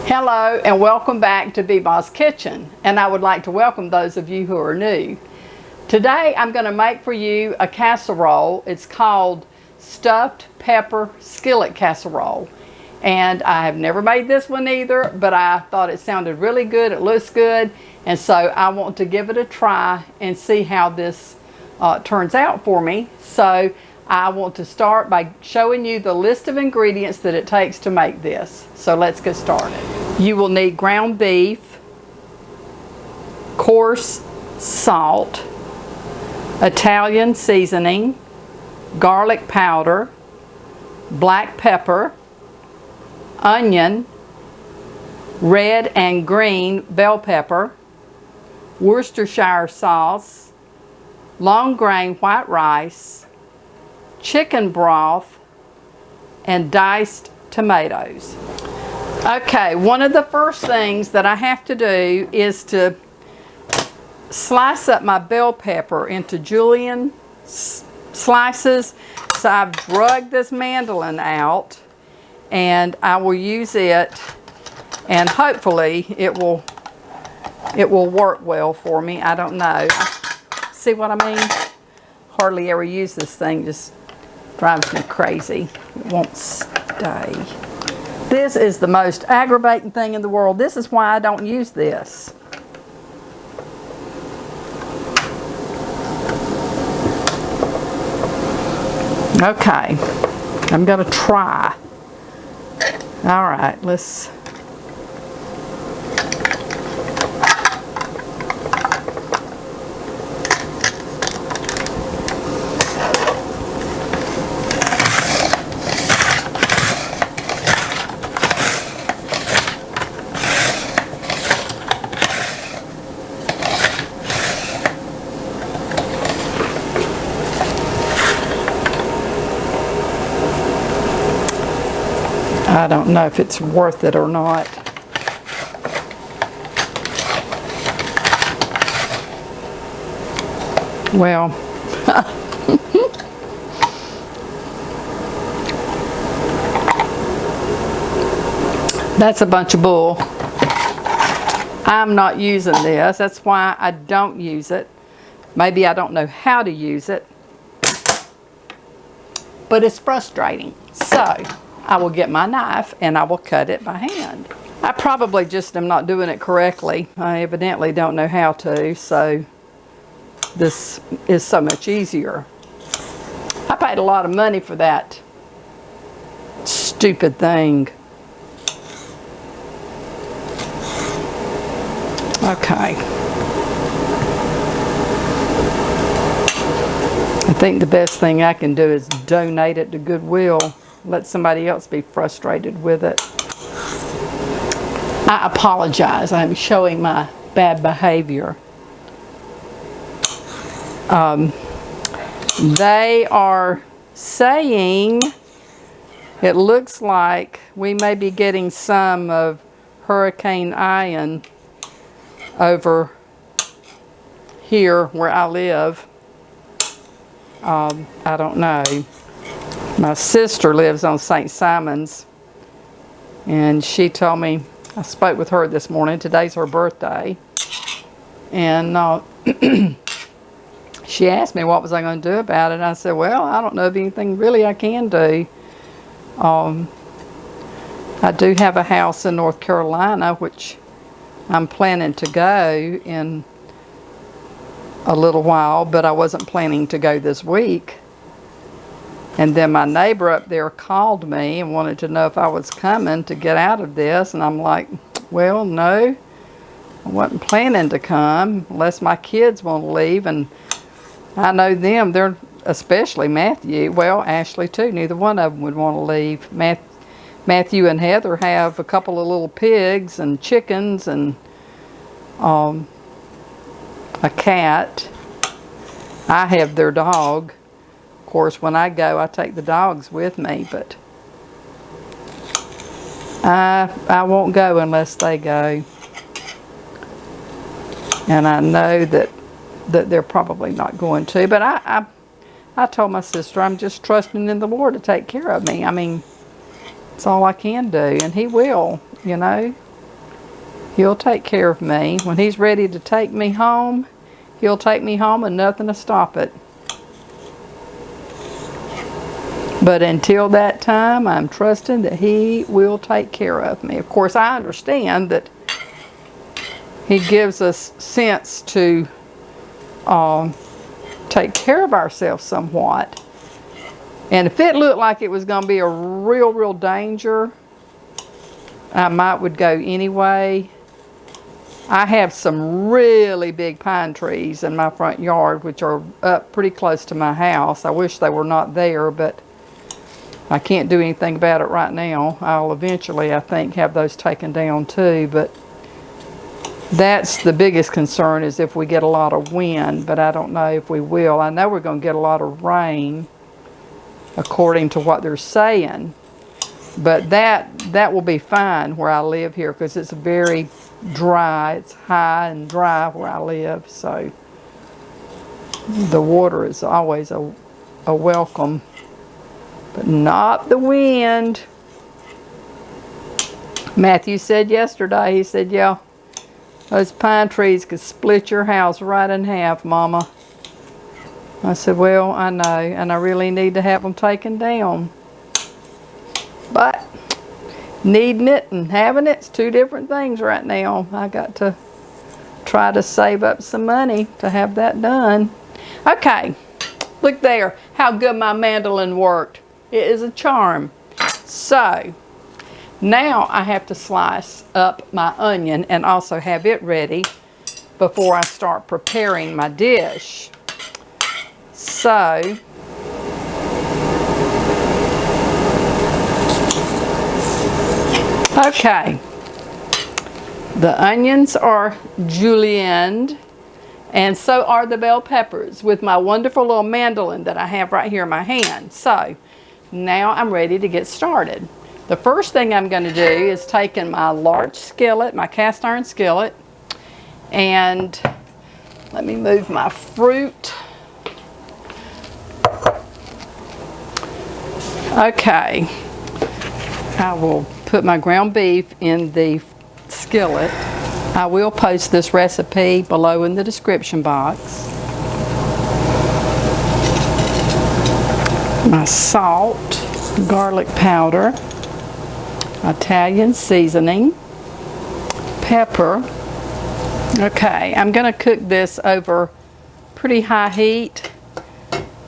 Hello and welcome back to Beba's Kitchen, and I would like to welcome those of you who are new. Today I'm going to make for you a casserole. It's called Stuffed Pepper Skillet Casserole, and I have never made this one either, but I thought it sounded really good, it looks good, and so I want to give it a try and see how this turns out for me. So I want to start by showing you the list of ingredients that it takes to make this. So let's get started. You will need ground beef, coarse salt, Italian seasoning, garlic powder, black pepper, onion, red and green bell pepper, Worcestershire sauce, long grain white rice, chicken broth, and diced tomatoes. Okay, one of the first things that I have to do is to slice up my bell pepper into julienne slices. So I've dragged this mandolin out and I will use it, and hopefully it will work well for me. I don't know. See what I mean? Hardly ever use this thing, just drives me crazy. It won't stay. This is the most aggravating thing in the world. This is why I don't use this. Okay, I'm gonna try. All right, let's. I don't know if it's worth it or not. Well, that's a bunch of bull. I'm not using this. That's why I don't use it. Maybe I don't know how to use it, but it's frustrating. So I will get my knife and I will cut it by hand. I probably just am not doing it correctly. I evidently don't know how to, so this is so much easier. I paid a lot of money for that stupid thing. Okay. I think the best thing I can do is donate it to Goodwill. Let somebody else be frustrated with it. I apologize. I'm showing my bad behavior. They are saying it looks like we may be getting some of Hurricane Ian over here where I live. I don't know. My sister lives on St. Simon's, and she told me, I spoke with her this morning, today's her birthday, and she asked me what was I going to do about it, and I said, well, I don't know of anything really I can do. I do have a house in North Carolina, which I'm planning to go in a little while, but I wasn't planning to go this week. And then my neighbor up there called me and wanted to know if I was coming to get out of this. And I'm like, well, no, I wasn't planning to come unless my kids want to leave. And I know them, they're especially Matthew, well, Ashley too, neither one of them would want to leave. Matthew and Heather have a couple of little pigs and chickens and a cat. I have their dog. Of course, when I go, I take the dogs with me, but I won't go unless they go. And I know that they're probably not going to, but I told my sister I'm just trusting in the Lord to take care of me. I mean, it's all I can do, and He will, you know. He'll take care of me. When he's ready to take me home, he'll take me home and nothing to stop it. But until that time, I'm trusting that he will take care of me. Of course, I understand that he gives us sense to take care of ourselves somewhat. And if it looked like it was going to be a real danger, I would go anyway. I have some really big pine trees in my front yard, which are up pretty close to my house. I wish they were not there, but I can't do anything about it right now. I'll eventually, I think, have those taken down too, but that's the biggest concern, is if we get a lot of wind, but I don't know if we will. I know we're going to get a lot of rain, according to what they're saying, but that will be fine where I live here, because it's very dry. It's high and dry where I live, so the water is always a welcome, but not the wind. Matthew said yesterday, he said, yeah, those pine trees could split your house right in half, Mama. I said, well, I know, and I really need to have them taken down. But needing it and having it's two different things right now. I got to try to save up some money to have that done. Okay, look there, how good my mandolin worked. It is a charm. So, now I have to slice up my onion and also have it ready before I start preparing my dish. So, okay, the onions are julienned, and so are the bell peppers with my wonderful little mandolin that I have right here in my hand. So, now I'm ready to get started. The first thing I'm going to do is take in my large skillet, my cast iron skillet, and let me move my fruit. Okay, I will put my ground beef in the skillet. I will post this recipe below in the description box. My salt, garlic powder, Italian seasoning, pepper. Okay, I'm going to cook this over pretty high heat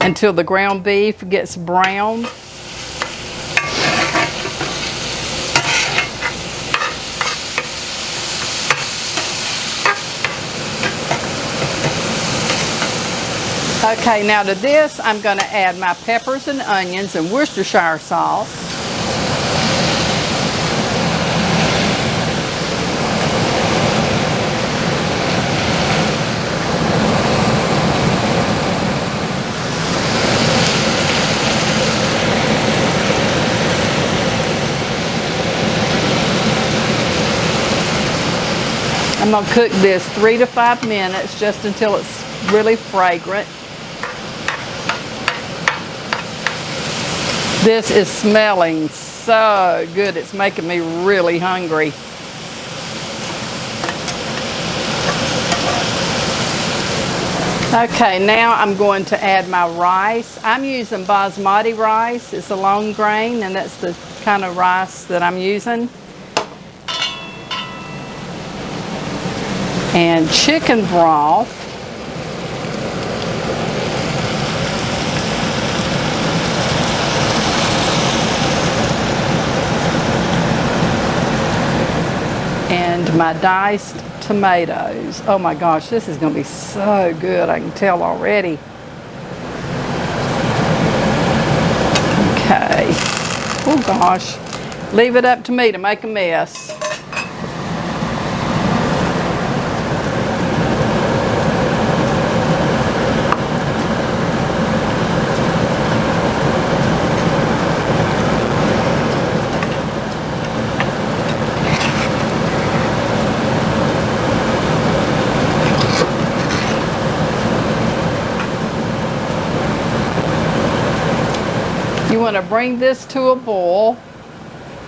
until the ground beef gets brown. Okay, now to this, I'm going to add my peppers and onions and Worcestershire sauce. I'm going to cook this 3 to 5 minutes just until it's really fragrant. This is smelling so good. It's making me really hungry. Okay, now I'm going to add my rice. I'm using basmati rice. It's a long grain, and that's the kind of rice that I'm using. And chicken broth. And my diced tomatoes. Oh my gosh, this is going to be so good. I can tell already. Okay. Oh gosh. Leave it up to me to make a mess. You want to bring this to a boil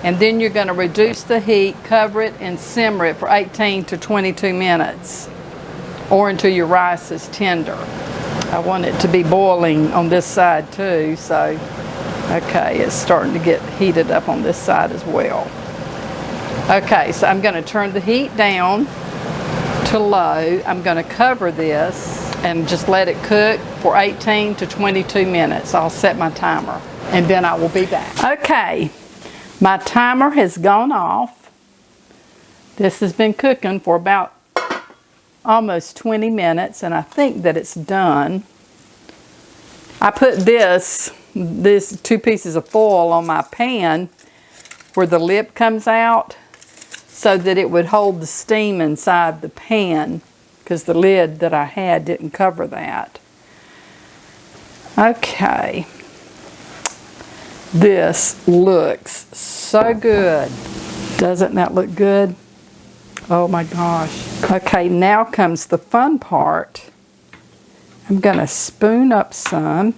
And then you're going to reduce the heat, cover it, and simmer it for 18 to 22 minutes, or until your rice is tender. I want it to be boiling on this side too, so okay, it's starting to get heated up on this side as well. Okay, so I'm going to turn the heat down to low. I'm going to cover this and just let it cook for 18 to 22 minutes. I'll set my timer and then I will be back. Okay. My timer has gone off. This has been cooking for about almost 20 minutes, and I think that it's done. I put these 2 pieces of foil on my pan where the lip comes out so that it would hold the steam inside the pan, because the lid that I had didn't cover that. Okay. This looks so good. Doesn't that look good? Oh my gosh. Okay, now comes the fun part. I'm going to spoon up some.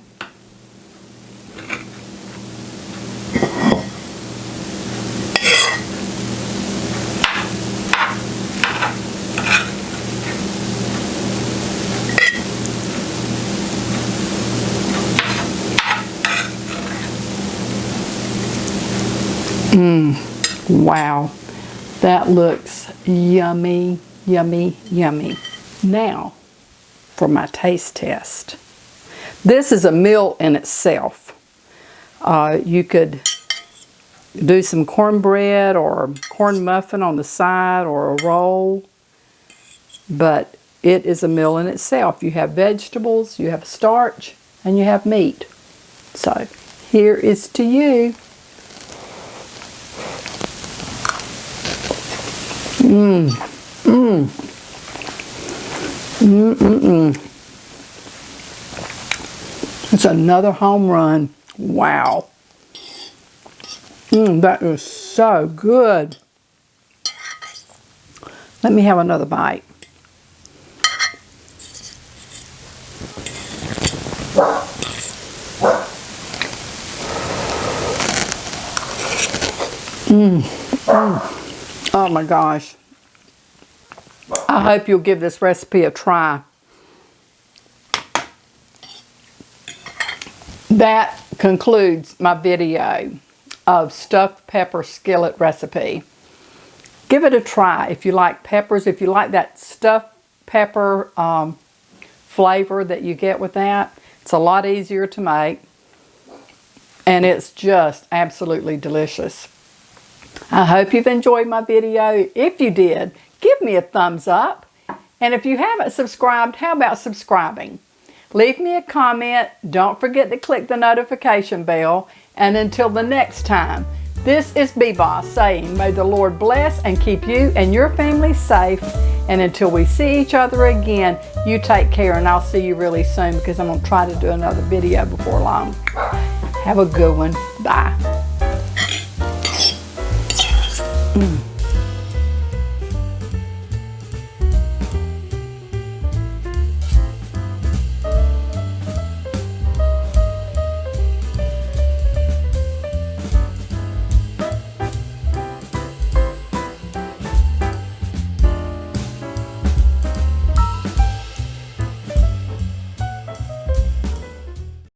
Wow, that looks yummy, yummy, yummy. Now, for my taste test. This is a meal in itself. You could do some cornbread or corn muffin on the side or a roll, but it is a meal in itself. You have vegetables, you have starch, and you have meat. So, here is to you. It's another home run. Wow. That is so good. Let me have another bite. Oh my gosh. I hope you'll give this recipe a try. That concludes my video of stuffed pepper skillet recipe. Give it a try if you like peppers, if you like that stuffed pepper flavor that you get with that. It's a lot easier to make, and it's just absolutely delicious. I hope you've enjoyed my video. If you did, give me a thumbs up. And if you haven't subscribed, how about subscribing? Leave me a comment. Don't forget to click the notification bell. And until the next time, this is Beboss saying, may the Lord bless and keep you and your family safe. And until we see each other again, you take care, and I'll see you really soon, because I'm going to try to do another video before long. Have a good one. Bye.